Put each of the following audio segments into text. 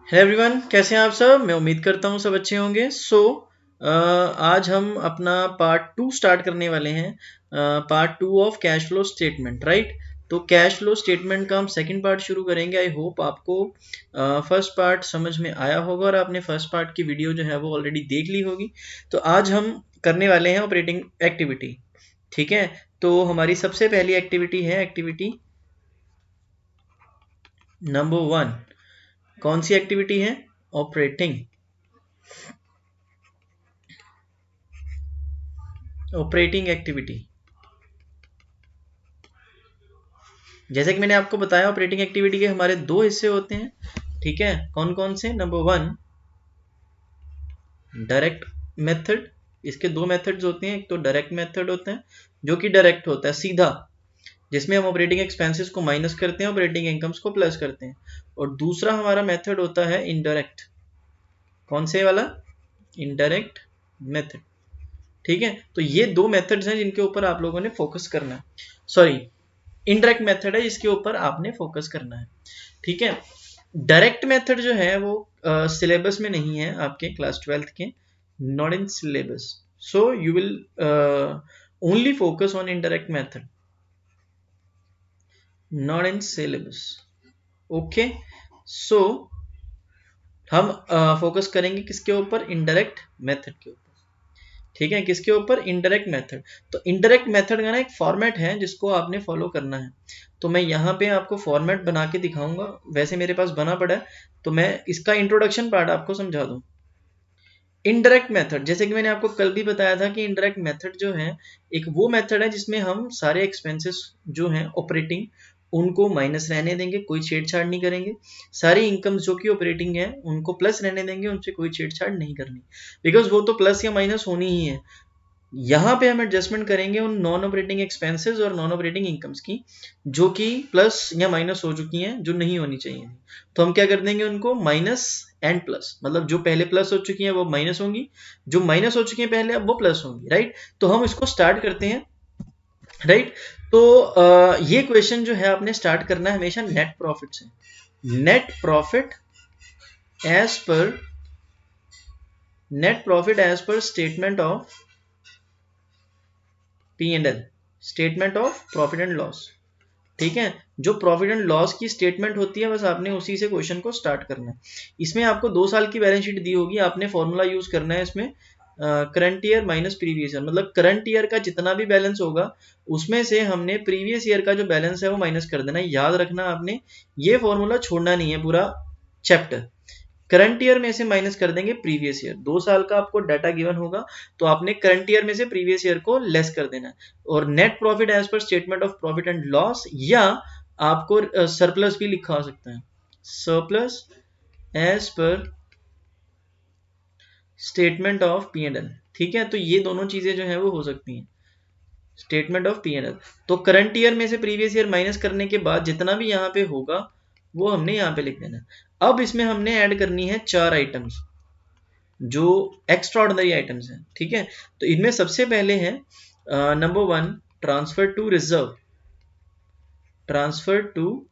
Hello everyone, कैसे हैं आप सब। मैं उम्मीद करता हूँ सब अच्छे होंगे। आज हम अपना पार्ट 2 स्टार्ट करने वाले हैं। Part 2 of cash flow statement, right. तो कैश फ्लो स्टेटमेंट का हम सेकंड पार्ट शुरू करेंगे। आई होप आपको फर्स्ट पार्ट समझ में आया होगा और आपने फर्स्ट पार्ट की वीडियो जो है वो ऑलरेडी देख ली होगी। तो आज हम करने वाले हैं ऑपरेटिंग एक्टिविटी, ठीक है। तो हमारी सबसे पहली एक्टिविटी है एक्टिविटी नंबर 1। कौन सी एक्टिविटी है? Operating activity. जैसे कि मैंने आपको बताया, ऑपरेटिंग एक्टिविटी के हमारे दो हिस्से होते हैं, ठीक है। कौन कौन से? Number 1 direct method. इसके दो मेथड्स होते हैं। एक तो डायरेक्ट मेथड होता है जो कि डायरेक्ट होता है, सीधा, जिसमें हम ऑपरेटिंग एक्सपेंसेस को माइनस करते हैं, ऑपरेटिंग इनकम्स को प्लस करते हैं। और दूसरा हमारा मेथड होता है इनडायरेक्ट। कौन से वाला? इनडायरेक्ट मेथड, ठीक है। तो ये दो मेथड्स हैं जिनके ऊपर आप लोगों ने फोकस करना है। सॉरी, इनडायरेक्ट मेथड है जिसके ऊपर आपने फोकस करना है, ठीक है। डायरेक्ट मेथड जो है वो सिलेबस में नहीं है आपके क्लास 12th के, not in syllabus. So you will only focus on indirect method, not in syllabus. Okay, so हम फोकस करेंगे किसके ऊपर? इनडायरेक्ट मेथड के ऊपर, ठीक है। किसके ऊपर? Indirect method. तो इनडायरेक्ट मेथड का ना एक फॉर्मेट है जिसको आपने फॉलो करना है। तो मैं यहाँ पे आपको फॉर्मेट बना के दिखाऊंगा, वैसे मेरे पास बना पड़ा है, तो मैं इसका इंट्रोडक्शन पार्ट आपको समझा दूं। इनडायरेक्ट मेथड, जैसे कि मैंने आपको कल भी बताया था कि इनडायरेक्ट मेथड जो है एक वो मेथड है जिसमें हम सारे एक्सपेंसेस जो हैं ऑपरेटिंग, उनको माइनस रहने देंगे, कोई छेड़छाड़ नहीं करेंगे। सारी इनकम्स जो कि ऑपरेटिंग है उनको प्लस रहने देंगे, उनसे कोई छेड़छाड़ नहीं करनी, बिकॉज वो तो प्लस या माइनस होनी ही है। यहाँ पे हम एडजस्टमेंट करेंगे उन नॉन ऑपरेटिंग एक्सपेंसेस और नॉन ऑपरेटिंग इनकम्स की जो कि प्लस या माइनस हो चुकी हैं, जो नहीं होनी चाहिए। तो हम क्या कर देंगे उनको? माइनस एंड प्लस, मतलब जो पहले प्लस हो चुकी हैं वो माइनस होंगी, जो माइनस हो चुकी हैं पहले अब वो प्लस होंगी, राइट। तो हम इसको स्टार्ट करते हैं, राइट। तो ये क्वेश्चन जो है आपने स्टार्ट करना है हमेशा नेट प्रॉफिट से। Net profit as per statement of P&L, statement of profit and loss, ठीक है। जो प्रॉफिट एंड लॉस की स्टेटमेंट होती है बस आपने उसी से क्वेश्चन को स्टार्ट करना है। इसमें आपको 2 साल की बैलेंस शीट दी होगी, आपने फॉर्मूला यूज करना है इसमें, current year minus previous year, मतलब करंट ईयर का जितना भी बैलेंस होगा उसमें से हमने प्रीवियस ईयर का जो बैलेंस है वो माइनस कर देना है। याद रखना आपने, ये फॉर्मूला छोड़ना नहीं है पूरा चैप्टर। करंट ईयर में से माइनस कर देंगे प्रीवियस ईयर। 2 साल का आपको डाटा गिवन होगा तो आपने करंट ईयर में से प्रीवियस ईयर को लेस कर देना है। और net profit as per statement of profit and loss, या आपको सरप्लस भी लिखा हो सकता है, surplus as per statement of P&L, ठीक है। तो ये दोनों चीजें जो है वो हो सकती हैं, स्टेटमेंट ऑफ P&L। तो करंट ईयर में से प्रीवियस ईयर माइनस करने के बाद जितना भी यहाँ पे होगा वो हमने यहाँ पे लिख देना। अब इसमें हमने ऐड करनी है 4 आइटम्स जो एक्स्ट्रा ऑर्डिनरी आइटम्स हैं, ठीक है। तो इनमें सबसे पहले है number 1 transfer to reserve, transfer to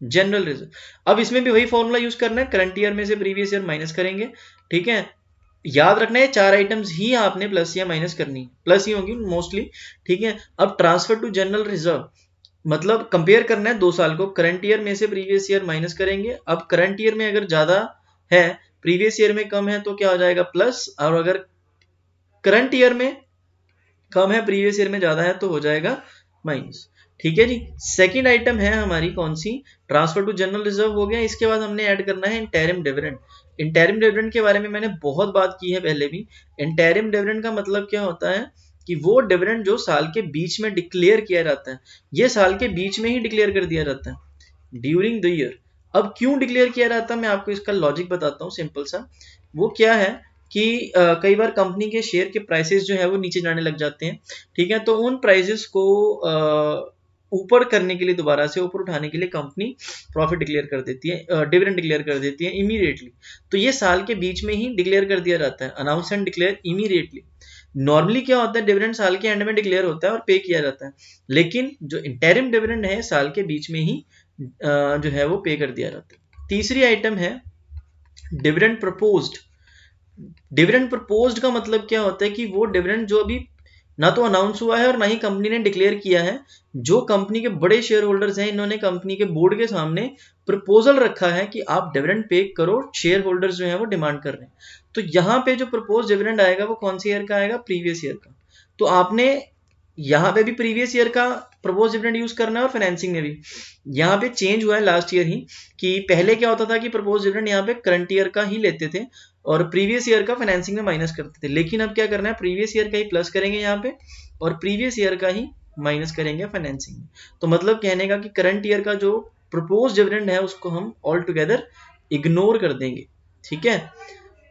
general reserve. अब इसमें भी वही फॉर्मूला यूज करना है, करंट ईयर में से प्रीवियस ईयर माइनस करेंगे, ठीक है। याद रखना है 4 आइटम्स ही आपने प्लस या माइनस करनी है, प्लस ही होंगी मोस्टली, ठीक है। अब ट्रांसफर टू जनरल रिजर्व मतलब कंपेयर करना है 2 साल को, करंट ईयर में से प्रीवियस ईयर माइनस करेंगे। अब करंट ईयर में अगर ज्यादा है, प्रीवियस ईयर में कम है, तो क्या हो जाएगा? प्लस। और अगर करंट ईयर में कम है, प्रीवियस ईयर में ज्यादा है, तो हो जाएगा माइनस, ठीक है जी। सेकंड आइटम है हमारी कौन सी? ट्रांसफर टू जनरल रिजर्व हो गया। इसके बाद हमने ऐड करना है इंटरिम डिविडेंड। इंटरिम डिविडेंड के बारे में मैंने बहुत बात की है पहले भी। इंटरिम डिविडेंड का मतलब क्या होता है कि वो डिविडेंड जो साल के बीच में डिक्लेयर किया जाता है, ये साल के बीच में ही डिक्लेयर कर दिया जाता है, ड्यूरिंग द ईयर। अब क्यों डिक्लेयर किया जाता है मैं आपको इसका लॉजिक बताता हूँ, सिंपल सा। वो क्या है कि कई बार कंपनी के शेयर के प्राइसेस जो है वो नीचे जाने लग जाते हैं, ठीक है। तो उन प्राइसेस को ऊपर करने के लिए, दोबारा से ऊपर उठाने के लिए कंपनी प्रॉफिट डिक्लेयर कर देती है, डिविडेंड डिक्लेयर कर देती है इमीडिएटली। तो ये साल के बीच में ही डिक्लेयर कर दिया जाता है, announce and declare immediately. Normally क्या होता है, डिविडेंड साल के एंड में डिक्लेयर होता है और पे किया जाता है, लेकिन जो इंटरिम डिविडेंड है साल के बीच में ही जो है वो पे कर दिया जाता है। तीसरी आइटम है डिविडेंड प्रपोज्ड, डिविडेंड प्रपोज्ड का मतलब क्या होता है कि वो डिविडेंड जो अभी ना तो अनाउंस हुआ है और ना ही कंपनी ने डिक्लेयर किया है, जो कंपनी के बड़े शेयर होल्डर्स हैं इन्होंने कंपनी के बोर्ड के सामने प्रपोजल रखा है कि आप डिविडेंड पे करो, शेयर होल्डर्स जो है वो डिमांड कर रहे हैं। तो यहाँ पे जो प्रपोज डिविडेंड आएगा वो कौन सी ईयर का आएगा, प्रीवियस ईयर का। तो आपने यहाँ पे भी प्रीवियस ईयर का प्रपोज डिविडेंड यूज करना है और फाइनेंसिंग में भी। यहाँ पे चेंज हुआ है लास्ट ईयर ही, कि पहले क्या होता था कि प्रपोज डिविडेंड यहाँ पे करंट ईयर का ही लेते थे और प्रीवियस ईयर का फाइनेंसिंग में माइनस करते थे, लेकिन अब क्या करना है, प्रीवियस ईयर का ही प्लस करेंगे यहाँ पे और प्रीवियस ईयर का ही माइनस करेंगे फाइनेंसिंग में। तो मतलब कहने का कि करंट ईयर का जो प्रपोज डिविडेंड है उसको हम ऑल टुगेदर इग्नोर कर देंगे, ठीक है।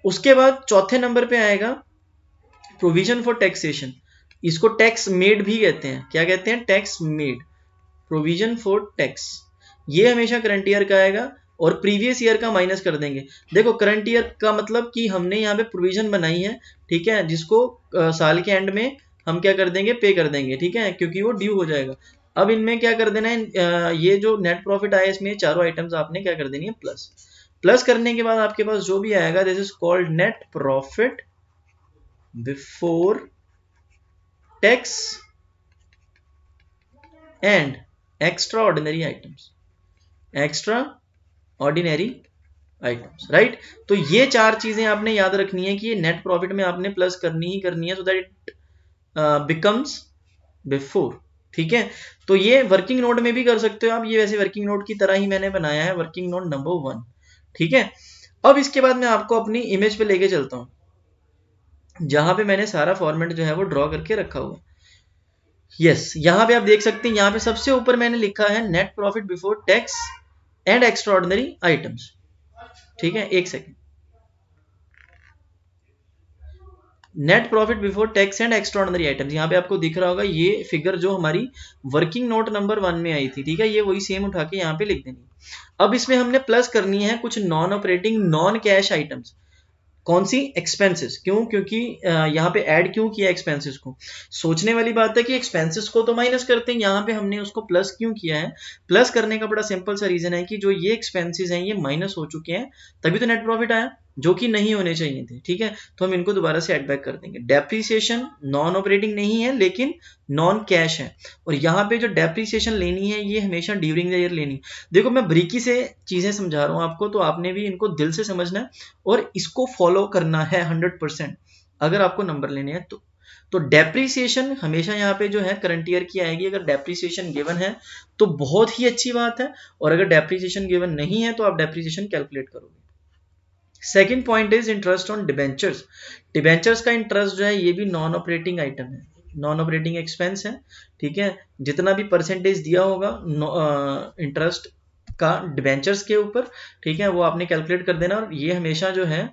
उसके बाद चौथे नंबर पे आएगा प्रोविजन फॉर टैक्सेशन। इसको टैक्स मेड भी कहते हैं, क्या कहते हैं, tax made, provision for tax. ये हमेशा करंट ईयर का आएगा और प्रीवियस ईयर का माइनस कर देंगे। देखो करंट ईयर का मतलब कि हमने यहाँ पे प्रोविजन बनाई है, ठीक है, जिसको साल के एंड में हम क्या कर देंगे, पे कर देंगे, ठीक है, क्योंकि वो ड्यू हो जाएगा। अब इनमें क्या कर देना है, ये जो नेट प्रॉफिट आया इसमें चारों आइटम्स आपने क्या कर देनी है, प्लस। प्लस करने के बाद आपके पास जो भी आएगा this is called net profit before tax and extra ordinary items, extra ordinary items, right. तो ये चार चीजें आपने याद रखनी है कि ये नेट प्रॉफिट में आपने प्लस करनी ही करनी है, so that it becomes before, ठीक है। तो ये वर्किंग नोट में भी कर सकते हो आप, ये वैसे वर्किंग नोट की तरह ही मैंने बनाया है, वर्किंग नोट नंबर 1, ठीक है। अब इसके बाद मैं आपको अपनी इमेज पे लेके चलता हूं जहां पे मैंने सारा फॉर्मेट जो है वो ड्रॉ करके रखा हुआ है। यस, यहाँ पे आप देख सकते हैं, यहाँ पे सबसे ऊपर मैंने लिखा है net profit before tax and extra ordinary items, ठीक है। एक second, net profit before tax and extra ordinary items, यहाँ पे आपको दिख रहा होगा ये फिगर जो हमारी वर्किंग नोट नंबर 1 में आई थी, ठीक है, ये वही सेम उठा के यहाँ पे लिख देनी। अब इसमें हमने प्लस करनी है कुछ non operating non cash items. कौन सी, एक्सपेंसेस। क्यों, क्योंकि यहाँ पे ऐड क्यों किया एक्सपेंसेस को, सोचने वाली बात है कि एक्सपेंसेस को तो माइनस करते हैं, यहाँ पे हमने उसको प्लस क्यों किया है। प्लस करने का बड़ा सिंपल सा रीजन है कि जो ये एक्सपेंसेस हैं ये माइनस हो चुके हैं, तभी तो नेट प्रॉफिट आया, जो कि नहीं होने चाहिए थे, ठीक है। तो हम इनको दोबारा से एड बैक कर देंगे। डेप्रीसिएशन नॉन ऑपरेटिंग नहीं है लेकिन नॉन कैश है, और यहाँ पे जो डेप्रीसिएशन लेनी है ये हमेशा ड्यूरिंग द ईयर लेनी। देखो मैं बरीकी से चीजें समझा रहा हूँ आपको, तो आपने भी इनको दिल से समझना है और इसको फॉलो करना है 100% अगर आपको नंबर लेने हैं तो डेप्रीसिएशन हमेशा यहाँ पे जो है करंट ईयर की आएगी। अगर डेप्रीसिएशन गिवन है तो बहुत ही अच्छी बात है, और अगर डेप्रीसिएशन गिवन नहीं है तो आप डेप्रीसिएशन कैलकुलेट करोगे। Second point is interest on debentures. Debentures का इंटरेस्ट जो है ये भी नॉन ऑपरेटिंग आइटम है, नॉन ऑपरेटिंग एक्सपेंस है, ठीक है। जितना भी परसेंटेज दिया होगा इंटरेस्ट का डिबेंचर्स के ऊपर, ठीक है, वो आपने कैलकुलेट कर देना। और ये हमेशा जो है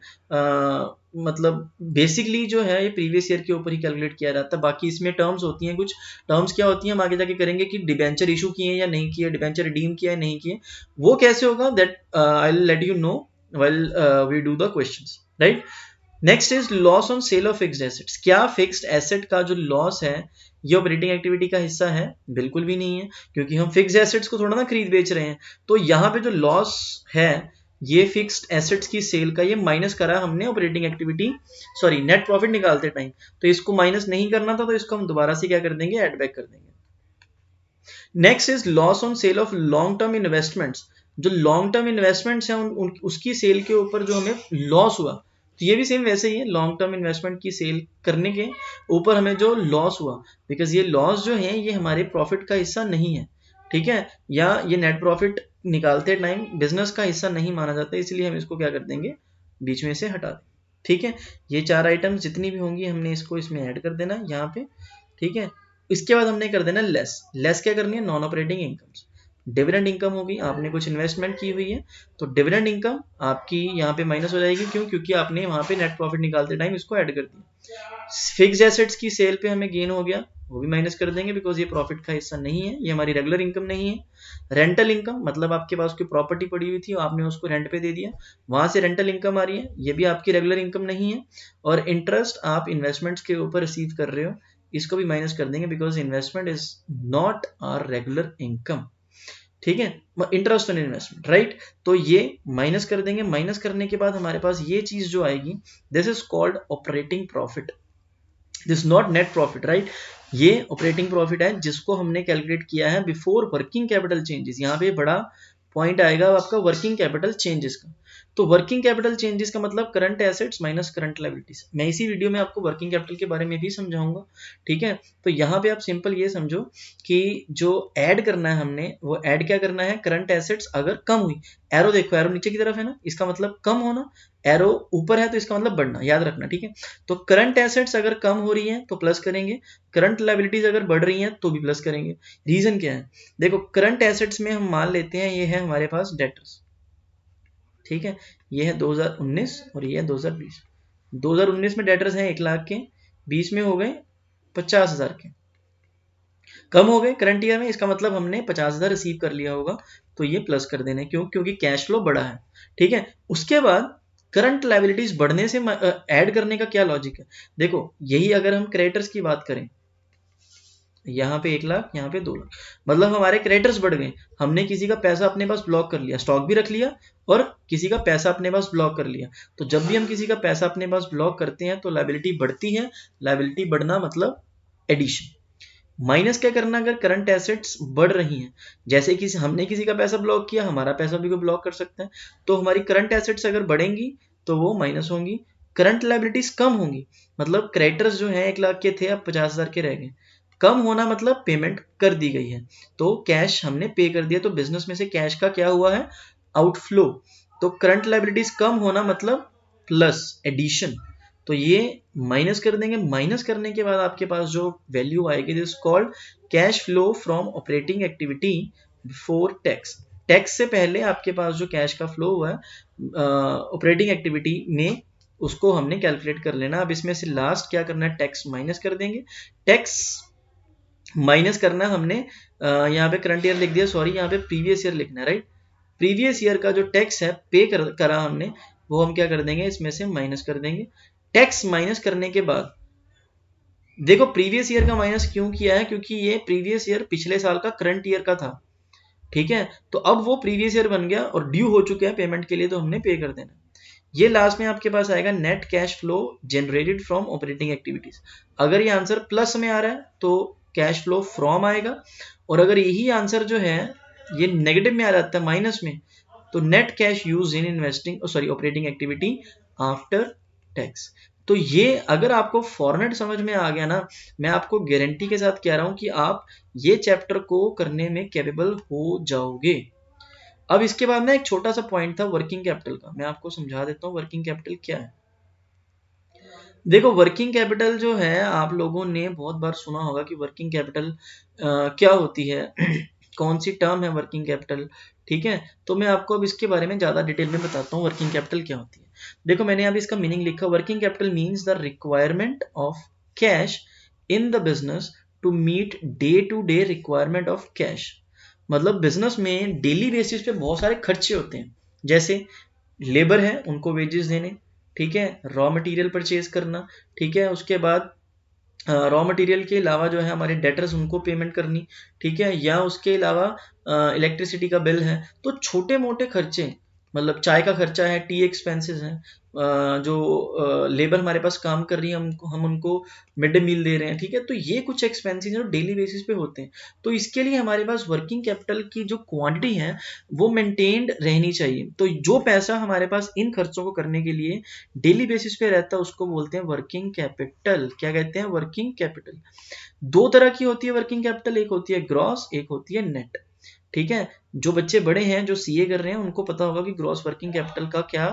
मतलब बेसिकली जो है ये प्रीवियस ईयर के ऊपर ही कैलकुलेट किया जाता है। बाकी इसमें टर्म्स होती हैं, कुछ टर्म्स क्या होती हैं हम आगे जाके करेंगे कि डिबेंचर इशू किए या नहीं किए, डिबेंचर रिडीम किया या नहीं किए, वो कैसे होगा that I will let you know while we do the questions, right? Next is loss on sale of fixed assets। क्या फिक्स्ड एसेट का जो लॉस है ये ऑपरेटिंग एक्टिविटी का हिस्सा है? बिल्कुल भी नहीं है, क्योंकि हम फिक्स्ड एसेट्स को थोड़ा ना खरीद बेच रहे हैं। तो यहाँ पे जो लॉस है ये फिक्स्ड एसेट्स की सेल का, ये माइनस करा हमने operating activity, sorry net profit निकालते टाइम, तो इसको माइनस नहीं करना था, तो इसको हम दोबारा से क्या कर देंगे, एड बैक कर देंगे। Next is loss on sale of long term investments. जो लॉन्ग टर्म इन्वेस्टमेंट्स हैं उसकी सेल के ऊपर जो हमें लॉस हुआ, तो ये भी सेम वैसे ही है, लॉन्ग टर्म इन्वेस्टमेंट की सेल करने के ऊपर हमें जो लॉस हुआ, बिकॉज ये लॉस जो है ये हमारे प्रॉफिट का हिस्सा नहीं है, ठीक है, या ये नेट प्रॉफिट निकालते टाइम बिजनेस का हिस्सा नहीं माना जाता, इसलिए हम इसको क्या कर देंगे, बीच में से हटा दें, ठीक है। ये चार आइटम्स जितनी भी होंगी हमने इसको इसमें ऐड कर देना यहाँ पे, ठीक है। इसके बाद हमने कर देना लेस। लेस क्या करनी है, non operating incomes. Dividend income होगी, आपने कुछ इन्वेस्टमेंट की हुई है तो डिविडेंड इनकम आपकी यहाँ पे माइनस हो जाएगी। क्यों, क्योंकि आपने वहां पे नेट प्रॉफिट निकालते टाइम इसको ऐड कर दिया। फिक्स्ड एसेट्स की सेल पे हमें गेन हो गया, वो भी माइनस कर देंगे, बिकॉज ये प्रॉफिट का हिस्सा नहीं है, ये हमारी रेगुलर इनकम नहीं है। रेंटल इनकम मतलब आपके पास कोई प्रॉपर्टी पड़ी हुई थी, आपने उसको रेंट पे दे दिया, वहां से रेंटल इनकम आ रही है, ये भी आपकी रेगुलर इनकम नहीं है। और इंटरेस्ट आप इन्वेस्टमेंट्स के ऊपर रिसीव कर रहे हो, इसको भी माइनस कर देंगे, because investment is not our regular income, ठीक है, इंटरेस्ट ऑन इन्वेस्टमेंट, राइट। तो ये माइनस कर देंगे, माइनस करने के बाद हमारे पास ये चीज जो आएगी, this is called operating profit, this not net profit, right. ये ऑपरेटिंग प्रॉफिट है जिसको हमने कैलकुलेट किया है बिफोर वर्किंग कैपिटल चेंजेस। यहाँ पे बड़ा पॉइंट आएगा आपका वर्किंग कैपिटल चेंजेस का। तो वर्किंग कैपिटल चेंजेस का मतलब current assets minus current liabilities. मैं इसी वीडियो में आपको वर्किंग कैपिटल के बारे में भी समझाऊंगा, ठीक है। तो यहाँ पे आप सिंपल ये समझो कि जो ऐड करना है हमने, वो ऐड क्या करना है, करंट एसेट्स अगर कम हुई, एरो देखो, एरो नीचे की तरफ है ना, इसका मतलब कम होना, एरो ऊपर है तो इसका मतलब बढ़ना, याद रखना, ठीक है। तो करंट एसेट्स अगर कम हो रही हैं तो प्लस करेंगे, करंट लायबिलिटीज अगर बढ़ रही हैं तो भी प्लस करेंगे। रीजन क्या है, देखो करंट एसेट्स में हम मान लेते हैं ये है हमारे पास डेटर्स, ठीक है, ये है 2019 और ये है 2020। 2019 में डेटर्स हैं 1 लाख के, 20 में हो गए 50,000 के, कम हो गए करंट ईयर में, इसका मतलब हमने 50,000 रिसीव कर लिया होगा, तो ये प्लस कर देने, क्यों, क्योंकि कैश फ्लो बढ़ा है, ठीक है। उसके बाद करंट लायबिलिटीज बढ़ने से ऐड करने का क्या लॉजिक है, देखो यही अगर हम क्रेडिटर्स की बात करें, यहाँ पे 1 लाख, यहाँ पे 2 लाख, मतलब हमारे क्रेडिटर्स बढ़ गए, हमने किसी का पैसा अपने पास ब्लॉक कर लिया, स्टॉक भी रख लिया और किसी का पैसा अपने पास ब्लॉक कर लिया। तो जब भी हम किसी का पैसा अपने पास ब्लॉक करते हैं तो लायबिलिटी बढ़ती है, लायबिलिटी बढ़ना मतलब एडिशन। माइनस क्या करना, अगर करंट एसेट्स बढ़ रही हैं, जैसे कि हमने किसी का पैसा ब्लॉक किया, हमारा पैसा भी कोई ब्लॉक कर सकता है, तो हमारी करंट एसेट्स अगर बढ़ेंगी तो वो माइनस होंगी, करंट लायबिलिटीज कम होंगी, मतलब क्रेडिटर्स जो है 1 लाख के थे अब 50,000 के रह गए, कम होना मतलब पेमेंट कर दी गई है, तो कैश हमने पे कर दिया, तो बिजनेस में से कैश का क्या हुआ है, आउटफ्लो। तो करंट लायबिलिटीज कम होना मतलब प्लस, एडिशन। तो ये माइनस कर देंगे, माइनस करने के बाद आपके पास जो वैल्यू आएगी, this called cash flow from operating activity before tax. Tax से पहले आपके पास जो कैश का फ्लो हुआ है ऑपरेटिंग एक्टिविटी में, उसको हमने कैलकुलेट कर लेना। अब इसमें से लास्ट क्या करना है, टैक्स माइनस कर देंगे। टैक्स माइनस करना हमने यहाँ पे करंट ईयर लिख दिया, सॉरी यहाँ पे प्रीवियस ईयर लिखना है, राइट। प्रीवियस ईयर का जो टैक्स है पे करा हमने, वो हम क्या कर देंगे, इसमें से माइनस कर देंगे। टैक्स माइनस करने के बाद देखो प्रीवियस ईयर का माइनस क्यों किया है, क्योंकि ये प्रीवियस ईयर पिछले साल का करंट ईयर का था, ठीक है। तो अब वो प्रीवियस ईयर बन गया और ड्यू हो चुके हैं पेमेंट के लिए, तो हमने पे कर देना। ये लास्ट में आपके पास आएगा net cash flow generated from operating activities. अगर ये आंसर प्लस में आ रहा है तो कैश फ्लो फ्रॉम आएगा, और अगर यही आंसर जो है ये नेगेटिव में आ जाता है, माइनस में, तो net cash use in investing sorry operating activity after tax. तो ये अगर आपको फॉर्मेट समझ में आ गया ना, मैं आपको गारंटी के साथ कह रहा हूं कि आप ये चैप्टर को करने में कैपेबल हो जाओगे। अब इसके बाद ना एक छोटा सा पॉइंट था वर्किंग कैपिटल का, मैं आपको समझा देता हूँ वर्किंग कैपिटल क्या है। देखो वर्किंग कैपिटल जो है, आप लोगों ने बहुत बार सुना होगा कि वर्किंग कैपिटल क्या होती है कौन सी टर्म है वर्किंग कैपिटल, ठीक है। तो मैं आपको अब इसके बारे में ज्यादा डिटेल में बताता हूँ वर्किंग कैपिटल क्या होती है। देखो मैंने अब इसका मीनिंग लिखा, working capital means the requirement of cash in the business to meet day to day requirement of cash. मतलब बिजनेस में डेली बेसिस पे बहुत सारे खर्चे होते हैं, जैसे लेबर है उनको वेजेस देने, ठीक है, रॉ मटेरियल परचेज करना, ठीक है, उसके बाद रॉ मटेरियल के अलावा जो है हमारे डेटर्स उनको पेमेंट करनी, ठीक है, या उसके अलावा इलेक्ट्रिसिटी का बिल है। तो छोटे मोटे खर्चे, मतलब चाय का खर्चा है, टी एक्सपेंसेस हैं, जो लेबर हमारे पास काम कर रही है हम उनको मिड डे मील दे रहे हैं, ठीक है। तो ये कुछ एक्सपेंसेस जो डेली बेसिस पे होते हैं, तो इसके लिए हमारे पास वर्किंग कैपिटल की जो क्वांटिटी है वो मेंटेन्ड रहनी चाहिए। तो जो पैसा हमारे पास इन खर्चों को करने के लिए डेली बेसिस पे रहता है उसको बोलते हैं वर्किंग कैपिटल। क्या कहते हैं, वर्किंग कैपिटल। दो तरह की होती है वर्किंग कैपिटल, एक होती है ग्रॉस, एक होती है नेट, ठीक है। जो बच्चे बड़े हैं जो सीए कर रहे हैं उनको पता होगा कि ग्रॉस वर्किंग कैपिटल का क्या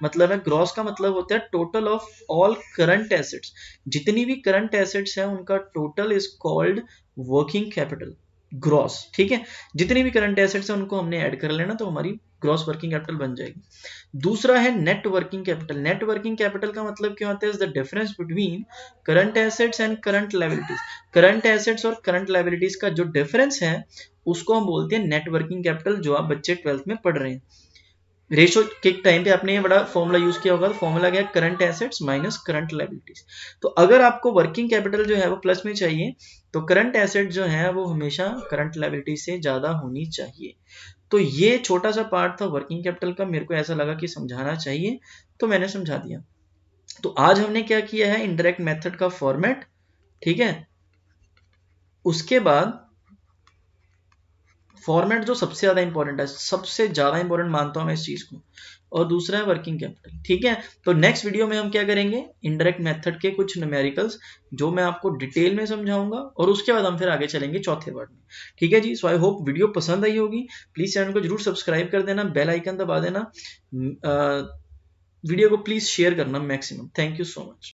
मतलब है। ग्रॉस का मतलब होता है total of all current assets, जितनी भी करंट एसेट्स हैं उनका total is called working capital, gross, ठीक है। जितनी भी करंट एसेट्स हैं उनको हमने ऐड कर लेना तो हमारी ग्रॉस वर्किंग कैपिटल बन जाएगी। दूसरा है net working capital. Net working capital का मतलब क्या होता है, is the difference between current assets and current liabilities. Current assets और करंट लायबिलिटीज का जो डिफरेंस है उसको हम बोलते हैं नेट वर्किंग कैपिटल, जो आप बच्चे 12th में पढ़ रहे हैं। रेशो के टाइम पे आपने ये बड़ा फॉर्मूला यूज किया होगा, तो फॉर्मूला क्या है, current assets minus current liabilities. तो अगर आपको वर्किंग कैपिटल जो है वो प्लस में चाहिए तो करंट एसेट जो है वो हमेशा करंट लायबिलिटी से ज्यादा होनी चाहिए। तो ये छोटा सा पार्ट था वर्किंग कैपिटल का, मेरे को ऐसा लगा कि समझाना चाहिए तो मैंने समझा दिया। तो आज हमने क्या किया है, इनडायरेक्ट मेथड का फॉर्मेट, ठीक है। उसके बाद फॉर्मेट जो सबसे ज्यादा इंपॉर्टेंट है, सबसे ज्यादा इंपॉर्टेंट मानता हूं मैं इस चीज को, और दूसरा है वर्किंग कैपिटल, ठीक है। तो नेक्स्ट वीडियो में हम क्या करेंगे, इनडायरेक्ट मेथड के कुछ न्यूमेरिकल्स जो मैं आपको डिटेल में समझाऊंगा, और उसके बाद हम फिर आगे चलेंगे चौथे वर्ड में, ठीक है जी। सो आई होप वीडियो पसंद आई होगी, प्लीज चैनल को जरूर सब्सक्राइब कर देना, बेल आइकन दबा देना, वीडियो को प्लीज शेयर करना maximum. Thank you so much.